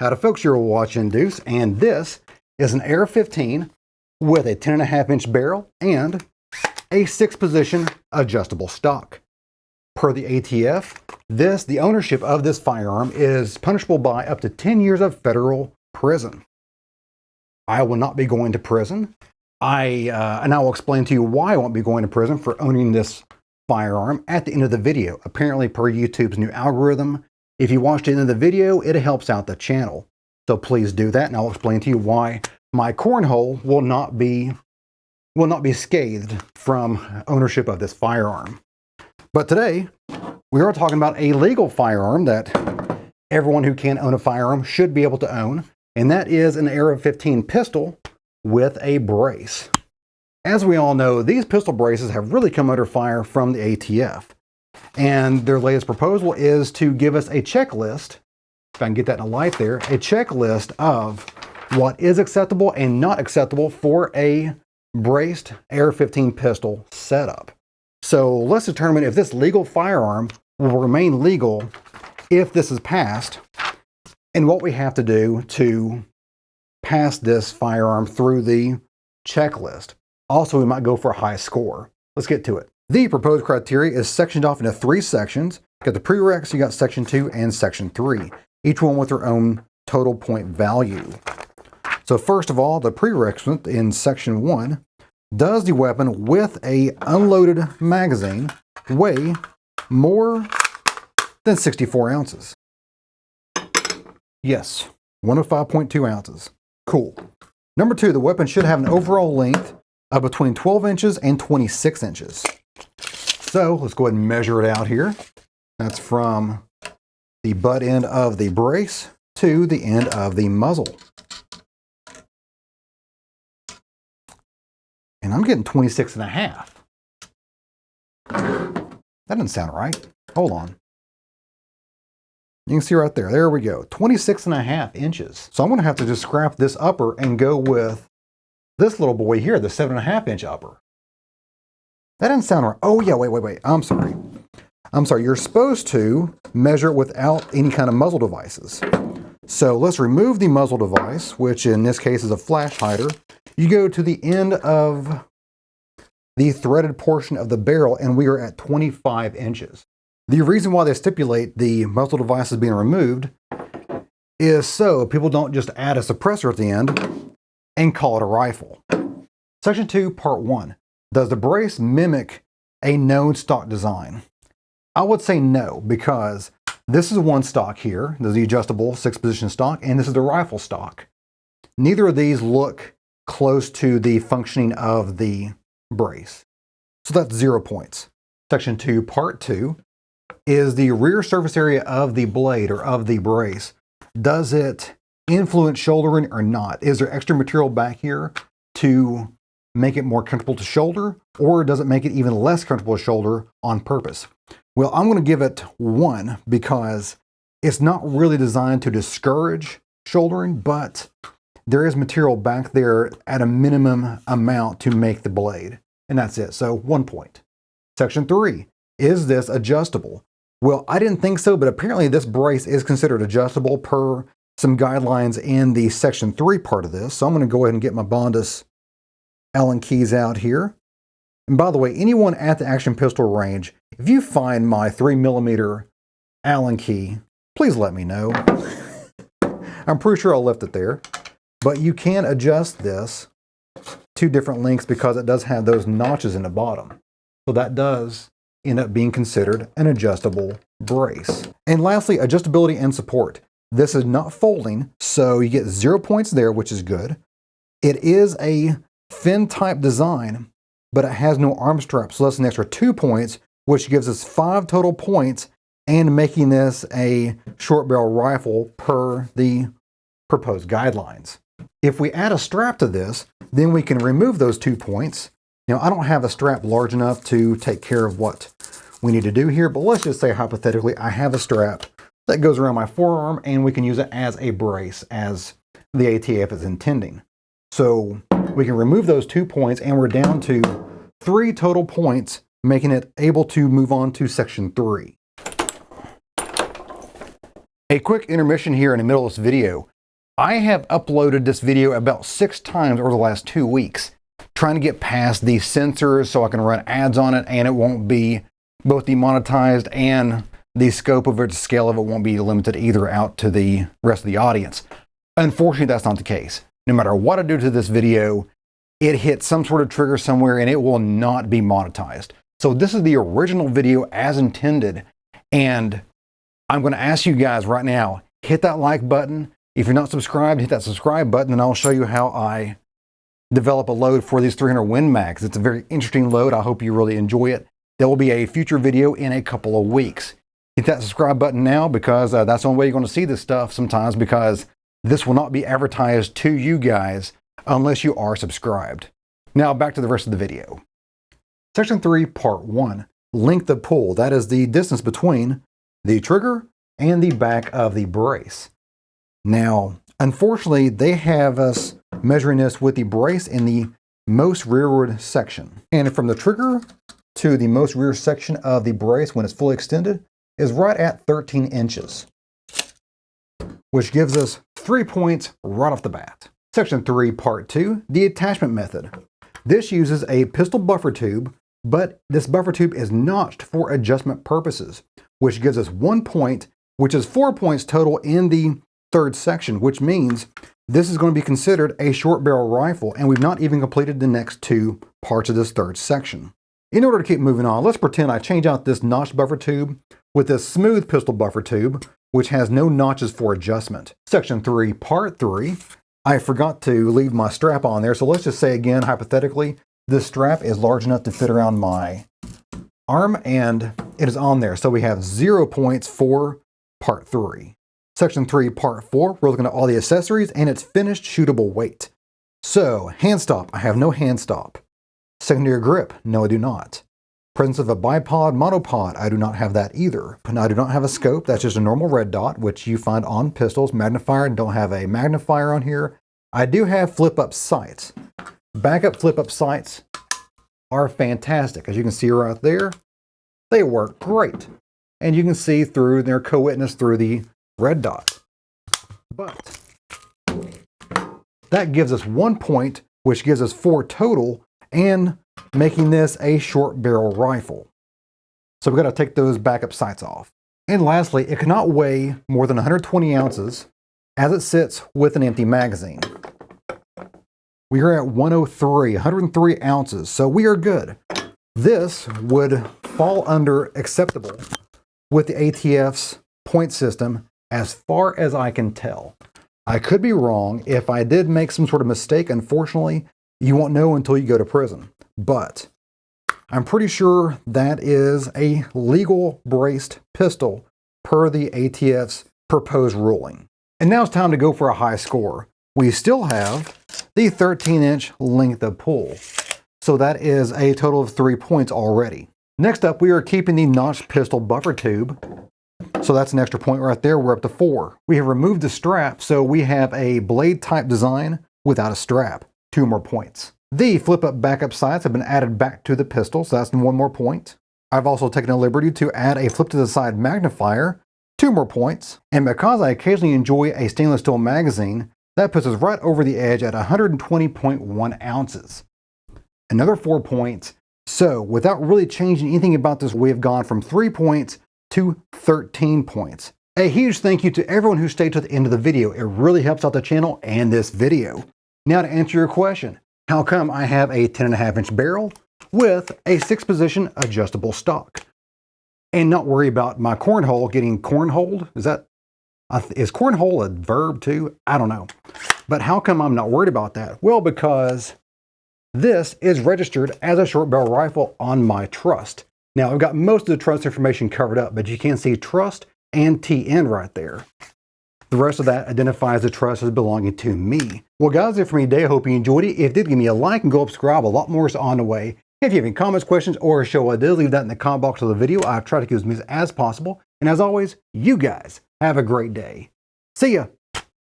Howdy folks, you're watching Deuce, and this is an AR-15 with a 10.5-inch barrel and a 6-position adjustable stock. Per the ATF, the ownership of this firearm is punishable by up to 10 years of federal prison. I will not be going to prison. And I will explain to you why I won't be going to prison for owning this firearm at the end of the video. Apparently, per YouTube's new algorithm, if you watch the end of the video, it helps out the channel. So please do that, and I'll explain to you why my cornhole will not be scathed from ownership of this firearm. But today, we are talking about a legal firearm that everyone who can own a firearm should be able to own, and that is an AR-15 pistol with a brace. As we all know, these pistol braces have really come under fire from the ATF. And their latest proposal is to give us a checklist, if I can get that in a light there, a checklist of what is acceptable and not acceptable for a braced AR-15 pistol setup. So let's determine if this legal firearm will remain legal if this is passed, and what we have to do to pass this firearm through the checklist. Also, we might go for a high score. Let's get to it. The proposed criteria is sectioned off into 3 sections. You got the prereqs, you got section 2 and section 3, each one with their own total point value. So first of all, the prerequisite in section 1, does the weapon with a unloaded magazine weigh more than 64 ounces? Yes, 105.2 ounces. Cool. Number 2, the weapon should have an overall length of between 12 inches and 26 inches. So let's go ahead and measure it out here. That's from the butt end of the brace to the end of the muzzle. And I'm getting 26.5. That doesn't sound right. Hold on. You can see right there. There we go. 26.5 inches. So I'm going to have to just scrap this upper and go with this little boy here, the 7.5-inch upper. That doesn't sound right. Oh yeah, wait. I'm sorry. You're supposed to measure it without any kind of muzzle devices. So let's remove the muzzle device, which in this case is a flash hider. You go to the end of the threaded portion of the barrel, and we are at 25 inches. The reason why they stipulate the muzzle device is being removed is so people don't just add a suppressor at the end and call it a rifle. Section 2, Part 1. Does the brace mimic a known stock design? I would say no, because this is one stock here. There's the adjustable 6-position stock, and this is the rifle stock. Neither of these look close to the functioning of the brace. So that's 0 points. Section 2, Part 2 is the rear surface area of the blade or of the brace. Does it influence shouldering or not? Is there extra material back here to make it more comfortable to shoulder, or does it make it even less comfortable to shoulder on purpose? Well, I'm going to give it 1 because it's not really designed to discourage shouldering, but there is material back there at a minimum amount to make the blade, and that's it. So 1 point. Section 3, is this adjustable? Well, I didn't think so, but apparently this brace is considered adjustable per some guidelines in the section 3 part of this. So I'm going to go ahead and get my Bondus Allen keys out here. And by the way, anyone at the action pistol range, if you find my 3mm Allen key, please let me know. I'm pretty sure I'll left it there. But you can adjust this to different lengths because it does have those notches in the bottom. So that does end up being considered an adjustable brace. And lastly, adjustability and support. This is not folding, so you get 0 points there, which is good. It is a fin type design, but it has no arm strap, so that's an extra 2 points, which gives us 5 total points, and making this a short barrel rifle per the proposed guidelines. If we add a strap to this, then we can remove those 2 points. Now, I don't have a strap large enough to take care of what we need to do here, but let's just say hypothetically I have a strap that goes around my forearm, and we can use it as a brace as the ATF is intending. So we can remove those 2 points, and we're down to 3 total points, making it able to move on to section 3. A quick intermission here in the middle of this video. I have uploaded this video about 6 times over the last 2 weeks, trying to get past the censors so I can run ads on it and it won't be both demonetized and the scope of it, the scale of it won't be limited either out to the rest of the audience. Unfortunately, that's not the case. No matter what I do to this video, it hits some sort of trigger somewhere and it will not be monetized. So this is the original video as intended. And I'm going to ask you guys right now, hit that like button. If you're not subscribed, hit that subscribe button and I'll show you how I develop a load for these 300 Win Mags. It's a very interesting load. I hope you really enjoy it. There will be a future video in a couple of weeks. Hit that subscribe button now because that's the only way you're going to see this stuff sometimes, because this will not be advertised to you guys unless you are subscribed. Now back to the rest of the video. Section 3, Part 1, length of pull. That is the distance between the trigger and the back of the brace. Now, unfortunately, they have us measuring this with the brace in the most rearward section. And from the trigger to the most rear section of the brace when it's fully extended is right at 13 inches, which gives us 3 points right off the bat. Section 3, Part 2, the attachment method. This uses a pistol buffer tube, but this buffer tube is notched for adjustment purposes, which gives us 1 point, which is 4 points total in the third section, which means this is going to be considered a short barrel rifle, and we've not even completed the next 2 parts of this third section. In order to keep moving on, let's pretend I change out this notched buffer tube with this smooth pistol buffer tube, which has no notches for adjustment. Section 3, Part 3. I forgot to leave my strap on there, so let's just say again, hypothetically, this strap is large enough to fit around my arm, and it is on there. So we have 0 points for Part 3. Section 3, Part 4, we're looking at all the accessories and its finished shootable weight. So, hand stop, I have no hand stop. Secondary grip, no I do not. Presence of a bipod, monopod, I do not have that either. And I do not have a scope, that's just a normal red dot, which you find on pistols. Magnifier, don't have a magnifier on here. I do have flip-up sights. Backup flip-up sights are fantastic. As you can see right there, they work great. And you can see through their co-witness through the red dot. But that gives us 1 point, which gives us 4 total, and making this a short barrel rifle. So we've got to take those backup sights off. And lastly, it cannot weigh more than 120 ounces as it sits with an empty magazine. We are at 103 ounces, so we are good. This would fall under acceptable with the ATF's point system as far as I can tell. I could be wrong. If I did make some sort of mistake, unfortunately, you won't know until you go to prison. But I'm pretty sure that is a legal braced pistol per the ATF's proposed ruling. And now it's time to go for a high score. We still have the 13-inch length of pull. So that is a total of 3 points already. Next up, we are keeping the notched pistol buffer tube. So that's an extra point right there. We're up to 4. We have removed the strap, so we have a blade type design without a strap. 2 more points. The flip-up backup sights have been added back to the pistol, so that's 1 more point. I've also taken a liberty to add a flip-to-the-side magnifier, 2 more points. And because I occasionally enjoy a stainless steel magazine, that puts us right over the edge at 120.1 ounces. Another 4 points. So without really changing anything about this, we have gone from 3 points to 13 points. A huge thank you to everyone who stayed to the end of the video. It really helps out the channel and this video. Now to answer your question, how come I have a 10.5-inch barrel with a 6-position adjustable stock and not worry about my cornhole getting cornholed? Is cornhole a verb too? I don't know. But how come I'm not worried about that? Well, because this is registered as a short barrel rifle on my trust. Now, I've got most of the trust information covered up, but you can see trust and TN right there. The rest of that identifies the trust as belonging to me. Well, guys, that's it for me today. I hope you enjoyed it. If you did, give me a like and go subscribe. A lot more is on the way. If you have any comments, questions, or a show idea, leave that in the comment box of the video. I've tried to keep as many as possible. And as always, you guys have a great day. See ya.